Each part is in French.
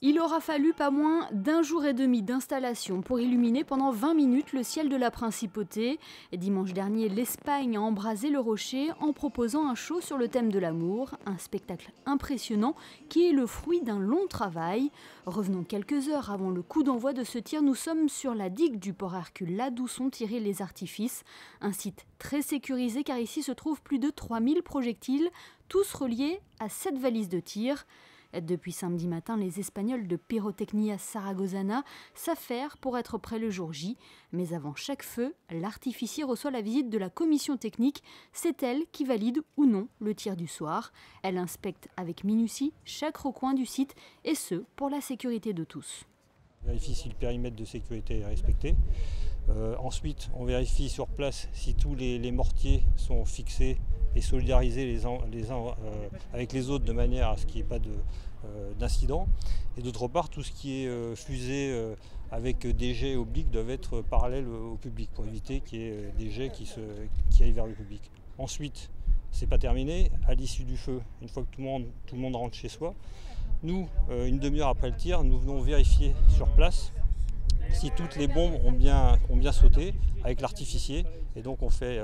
Il aura fallu pas moins d'1 jour et demi d'installation pour illuminer pendant 20 minutes le ciel de la Principauté. Et dimanche dernier, l'Espagne a embrasé le rocher en proposant un show sur le thème de l'amour, un spectacle impressionnant qui est le fruit d'un long travail. Revenons quelques heures avant le coup d'envoi de ce tir, nous sommes sur la digue du Port Hercule, là d'où sont tirés les artifices. Un site très sécurisé car ici se trouvent plus de 3000 projectiles, tous reliés à 7 valises de tir. Depuis samedi matin, les Espagnols de Pirotecnia Zaragozana s'affairent pour être prêts le jour J. Mais avant chaque feu, l'artificier reçoit la visite de la commission technique. C'est elle qui valide ou non le tir du soir. Elle inspecte avec minutie chaque recoin du site, et ce, pour la sécurité de tous. On vérifie si le périmètre de sécurité est respecté. Ensuite, on vérifie sur place si tous les mortiers sont fixés et solidarisés les uns avec les autres de manière à ce qu'il n'y ait pas d'incident. Et d'autre part, tout ce qui est fusée avec des jets obliques doivent être parallèles au public pour éviter qu'il y ait des jets qui aillent vers le public. Ensuite, c'est pas terminé. À l'issue du feu, une fois que tout le monde rentre chez soi, nous, une demi-heure après le tir, nous venons vérifier sur place si toutes les bombes ont bien sauté avec l'artificier. Et donc on fait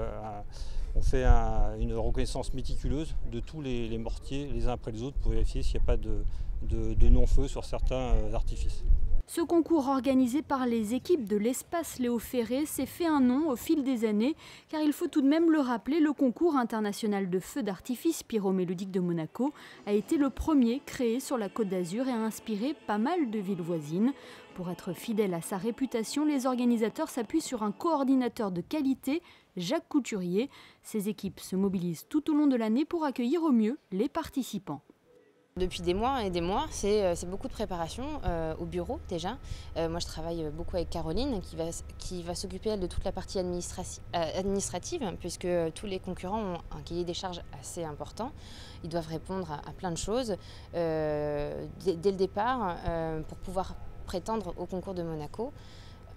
une reconnaissance méticuleuse de tous les mortiers les uns après les autres pour vérifier s'il n'y a pas de non-feu sur certains artifices. Ce concours organisé par les équipes de l'espace Léo Ferré s'est fait un nom au fil des années, car il faut tout de même le rappeler, le concours international de feux d'artifice pyromélodique de Monaco a été le premier créé sur la Côte d'Azur et a inspiré pas mal de villes voisines. Pour être fidèle à sa réputation, les organisateurs s'appuient sur un coordinateur de qualité, Jacques Couturier. Ces équipes se mobilisent tout au long de l'année pour accueillir au mieux les participants. Depuis des mois et des mois, c'est beaucoup de préparation au bureau déjà. Moi je travaille beaucoup avec Caroline qui va s'occuper de toute la partie administrative puisque tous les concurrents ont un cahier des charges assez important. Ils doivent répondre à plein de choses dès le départ pour pouvoir prétendre au concours de Monaco.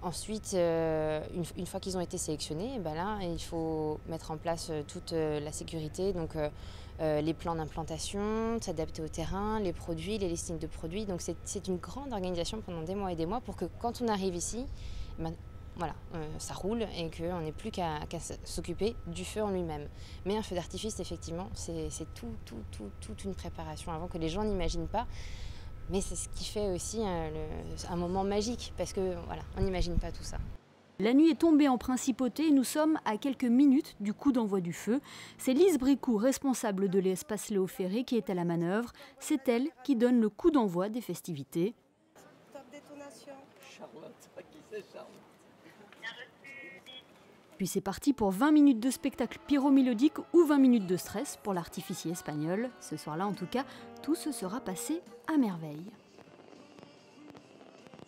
Ensuite, une fois qu'ils ont été sélectionnés, ben là, il faut mettre en place toute la sécurité, donc les plans d'implantation, s'adapter au terrain, les produits, les listings de produits. Donc c'est une grande organisation pendant des mois et des mois pour que quand on arrive ici, ben, voilà, ça roule et qu'on n'ait plus qu'à s'occuper du feu en lui-même. Mais un feu d'artifice, effectivement, c'est toute une préparation avant que les gens n'imaginent pas. Mais c'est ce qui fait aussi un moment magique, parce que voilà, on n'imagine pas tout ça. La nuit est tombée en Principauté et nous sommes à quelques minutes du coup d'envoi du feu. C'est Lise Bricou, responsable de l'espace Léo Ferré, qui est à la manœuvre. C'est elle qui donne le coup d'envoi des festivités. Top détonation. Charlotte, qui c'est Charlotte? Puis c'est parti pour 20 minutes de spectacle pyromélodique ou 20 minutes de stress pour l'artificier espagnol. Ce soir-là, en tout cas, tout se sera passé à merveille.